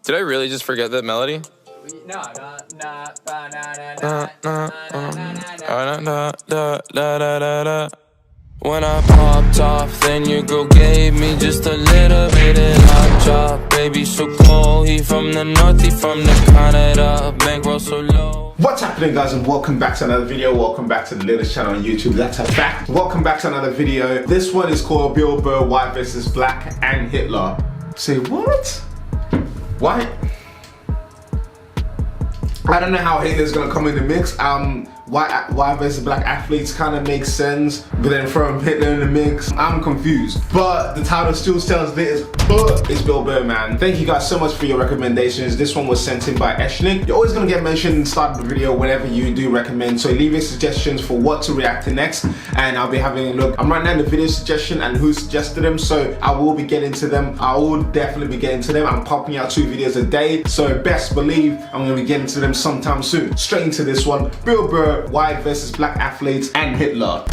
Did I really just forget that melody? No. When I popped off, then your girl gave me just a little bit of hot chop. Baby so cold, he from the north, he from the Canada. Bankroll so low. What's happening, guys, and welcome back to another video. Welcome back to the latest channel on YouTube. That's a fact. Welcome back to another video. This one is called Bill Burr, White vs. Black and Hitler. Say what? Why? I don't know how Hitler's gonna come in the mix. White versus black athletes kind of makes sense, but then throw Hitler in the mix, I'm confused. But the title still tells this, but it's Bill Burr, man. Thank you guys so much for your recommendations. This one was sent in by Eshnik. You're always gonna get mentioned in the start of the video whenever you do recommend, so leave your suggestions for what to react to next, and I'll be having a look. I'm right now in the video suggestion and who suggested them, so I will be getting to them. I will definitely be getting to them. I'm popping out 2 videos a day, so best believe I'm gonna be getting to them sometime soon. Straight into this one, Bill Burr, White versus black athletes and Hitler.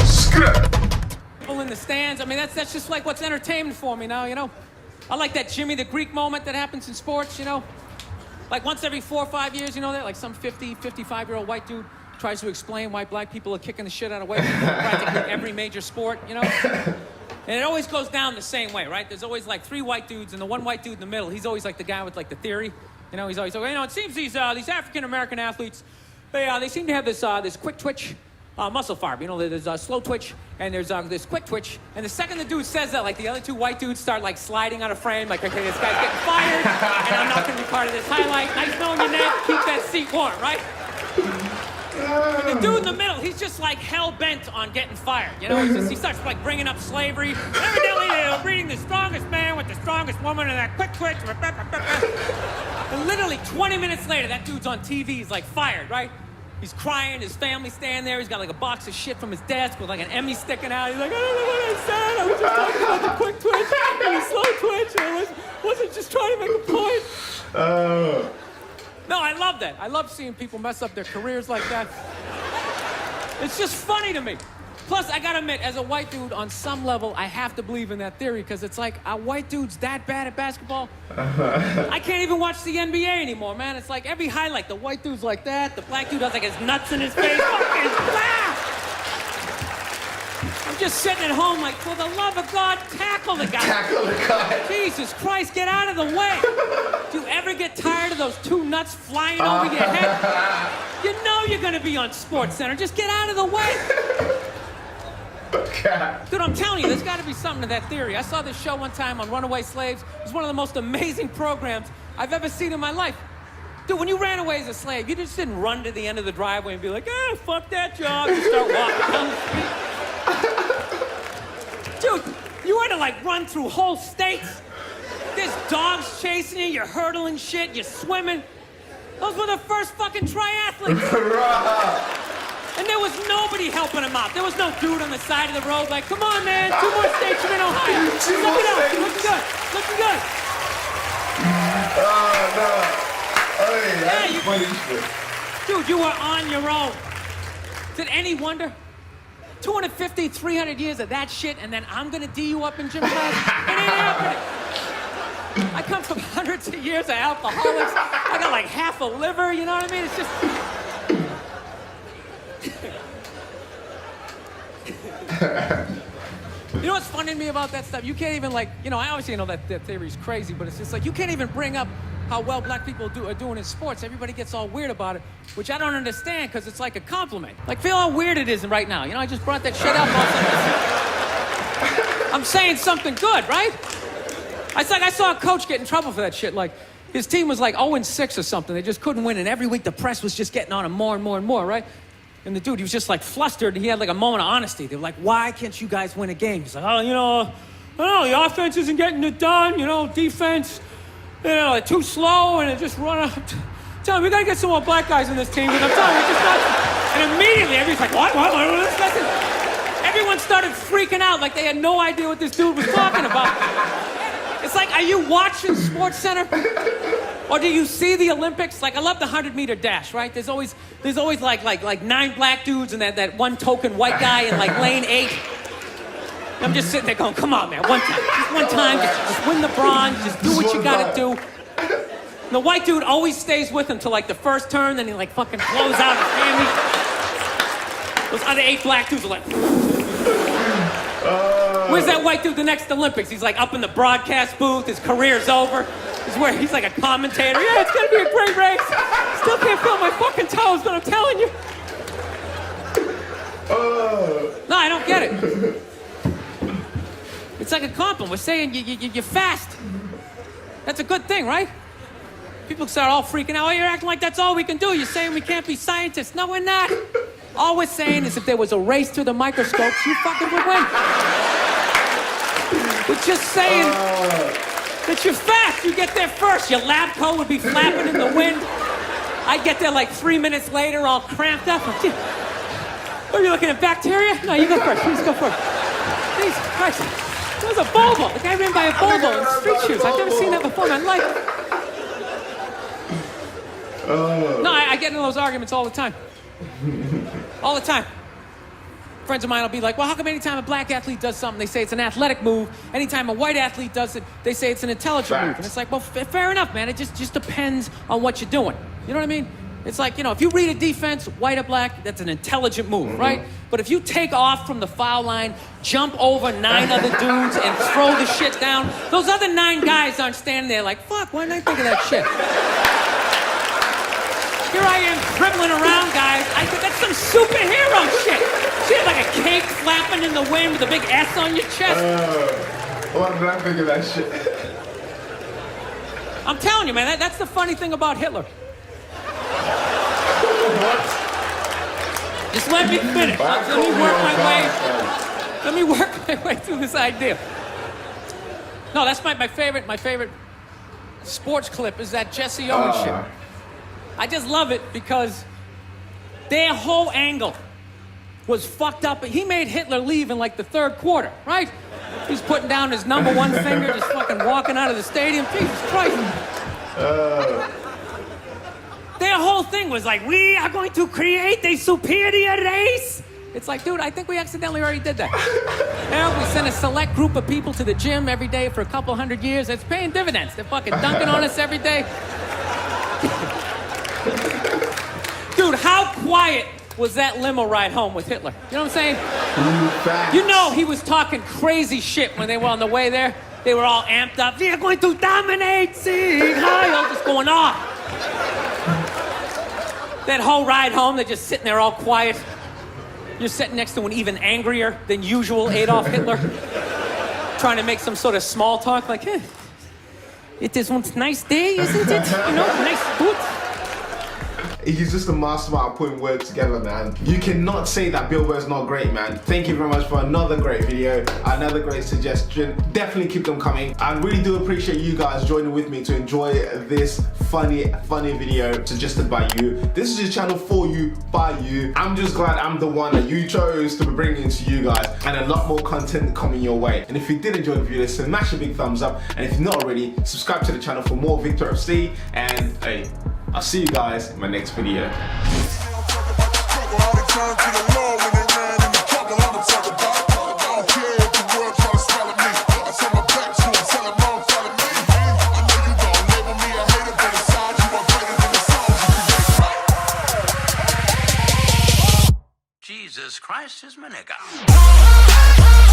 People in the stands. I mean, that's just like what's entertainment for me now, you know. I like that Jimmy the Greek moment that happens in sports, you know. Like once every 4 or 5 years, you know that? Like some 50, 55-year-old white dude tries to explain why black people are kicking the shit out of white people in practically every major sport, you know. And it always goes down the same way, right? There's always like 3 white dudes, and the one white dude in the middle, he's always like the guy with like the theory. You know, he's always like, you know, it seems these African-American athletes, they seem to have this quick twitch muscle fiber. You know, there's a slow twitch and there's this quick twitch. And the second the dude says that, like the other 2 white dudes start like sliding out of frame, like, okay, this guy's getting fired, and I'm not gonna be part of this highlight. Nice knowing your neck, keep that seat warm, right? But the dude in the middle, he's just like hell-bent on getting fired. You know, he starts like bringing up slavery. Evidently, breeding the strongest man with the strongest woman and that quick twitch. And literally 20 minutes later, that dude's on TV, he's like fired, right? He's crying, his family's standing there, he's got like a box of shit from his desk with like an Emmy sticking out. He's like, I don't know what I said, I was just talking about the quick twitch and the slow twitch, and I wasn't just trying to make a point. No, I love that. I love seeing people mess up their careers like that. It's just funny to me. Plus, I gotta admit, as a white dude, on some level, I have to believe in that theory, because it's like, are white dudes that bad at basketball? I can't even watch the NBA anymore, man. It's like every highlight, the white dude's like that, the black dude has like his nuts in his face. Fucking blast! I'm just sitting at home like, for the love of God, tackle the guy. Tackle the guy. Jesus Christ, get out of the way. Do you ever get tired of those 2 nuts flying over your head? You know you're gonna be on SportsCenter. Just get out of the way. Dude, I'm telling you, there's got to be something to that theory. I saw this show one time on runaway slaves. It was one of the most amazing programs I've ever seen in my life. Dude, when you ran away as a slave, you just didn't run to the end of the driveway and be like, fuck that job. You start walking down the street. Dude, you had to like run through whole states. There's dogs chasing you, you're hurdling shit, you're swimming. Those were the first fucking triathletes. And there was nobody helping him out. There was no dude on the side of the road like, come on, man, 2 more states, you're in Ohio. Look it up, looking good, looking good. Hey, that's funny shit. Dude, you were on your own. Is it any wonder? 250, 300 years of that shit, and then I'm gonna D you up in gym class? It ain't happening. I come from hundreds of years of alcoholics. I got like half a liver, you know what I mean? It's just... You know what's funny to me about that stuff? You can't even like, you know, I obviously know that theory's crazy, but it's just like, you can't even bring up how well black people are doing in sports. Everybody gets all weird about it, which I don't understand, because it's like a compliment. Like, feel how weird it is right now. You know, I just brought that shit up. I'm saying something good, right? It's like I saw a coach get in trouble for that shit. Like, his team was like 0-6 or something. They just couldn't win, and every week the press was just getting on him more and more and more, right? And the dude, he was just like flustered, and he had like a moment of honesty. They were like, why can't you guys win a game? He's like, oh, you know, I don't know, the offense isn't getting it done, you know, defense, you know, they're too slow, and it just run up. Tell me, we gotta get some more black guys in this team, and I'm telling you, it's just not. And immediately, everybody's like, what? Everyone started freaking out like they had no idea what this dude was talking about. It's like, are you watching SportsCenter? Or do you see the Olympics? Like, I love the 100-meter dash, right? There's always like 9 black dudes and that one token white guy in like lane 8. I'm just sitting there going, come on, man, one time. Just one time, just win the bronze, just do what you gotta do. The white dude always stays with him till like the first turn, then he like fucking blows out his family. Those other 8 black dudes are like, where's that white dude the next Olympics? He's like up in the broadcast booth, his career's over. He's like a commentator. Yeah, it's gonna be a great race. Still can't feel my fucking toes, but I'm telling you. No, I don't get it. It's like a compliment. We're saying you're fast. That's a good thing, right? People start all freaking out. Oh, you're acting like that's all we can do. You're saying we can't be scientists. No, we're not. All we're saying is if there was a race to the microscopes, you fucking would win. We're just saying that you're fast. You get there first. Your lab coat would be flapping in the wind. I'd get there like 3 minutes later, all cramped up. Are you looking at bacteria? No, you go first. Please go first. Jesus Christ. It was a Volvo. The guy ran by a Volvo in street shoes. I've never seen that before in my life. No, I get into those arguments all the time. All the time. Friends of mine will be like, well, how come anytime a black athlete does something, they say it's an athletic move? Anytime a white athlete does it, they say it's an intelligent move. And it's like, well, fair enough, man. It just depends on what you're doing. You know what I mean? It's like, you know, if you read a defense, white or black, that's an intelligent move, right? But if you take off from the foul line, jump over 9 other dudes, and throw the shit down, those other 9 guys aren't standing there like, fuck, why didn't I think of that shit? Here I am dribbling around, guys. I think that's some superhero shit. Shit, like a cake flapping in the wind with a big S on your chest. Why did I think of that shit? I'm telling you, man, that's the funny thing about Hitler. Just let me finish. Let me work my way through this idea. No, that's my favorite sports clip is that Jesse Owens shit. I just love it because their whole angle was fucked up. He made Hitler leave in like the 3rd quarter, right? He's putting down his number 1 finger, just fucking walking out of the stadium. Jesus Christ. Their whole thing was like, we are going to create a superior race. It's like, dude, I think we accidentally already did that. Now we send a select group of people to the gym every day for a couple 100 years. It's paying dividends. They're fucking dunking on us every day. Dude, how quiet was that limo ride home with Hitler? You know what I'm saying? You know he was talking crazy shit when they were on the way there. They were all amped up. We are going to dominate Sieg Heil, just going off. That whole ride home, they're just sitting there all quiet. You're sitting next to an even angrier than usual Adolf Hitler, trying to make some sort of small talk, like, hey, it is one nice day, isn't it? You know, nice boot. He's just a mastermind at putting words together, man. You cannot say that Bill Burr's not great, man. Thank you very much for another great video, another great suggestion. Definitely keep them coming. I really do appreciate you guys joining with me to enjoy this funny video suggested by you. This is a channel for you, by you. I'm just glad I'm the one that you chose to be bringing to you guys, and a lot more content coming your way. And if you did enjoy the video, smash a big thumbs up. And if you're not already, subscribe to the channel for more Victor FC. And hey, I'll see you guys in my next video. Jesus Christ is my nigga.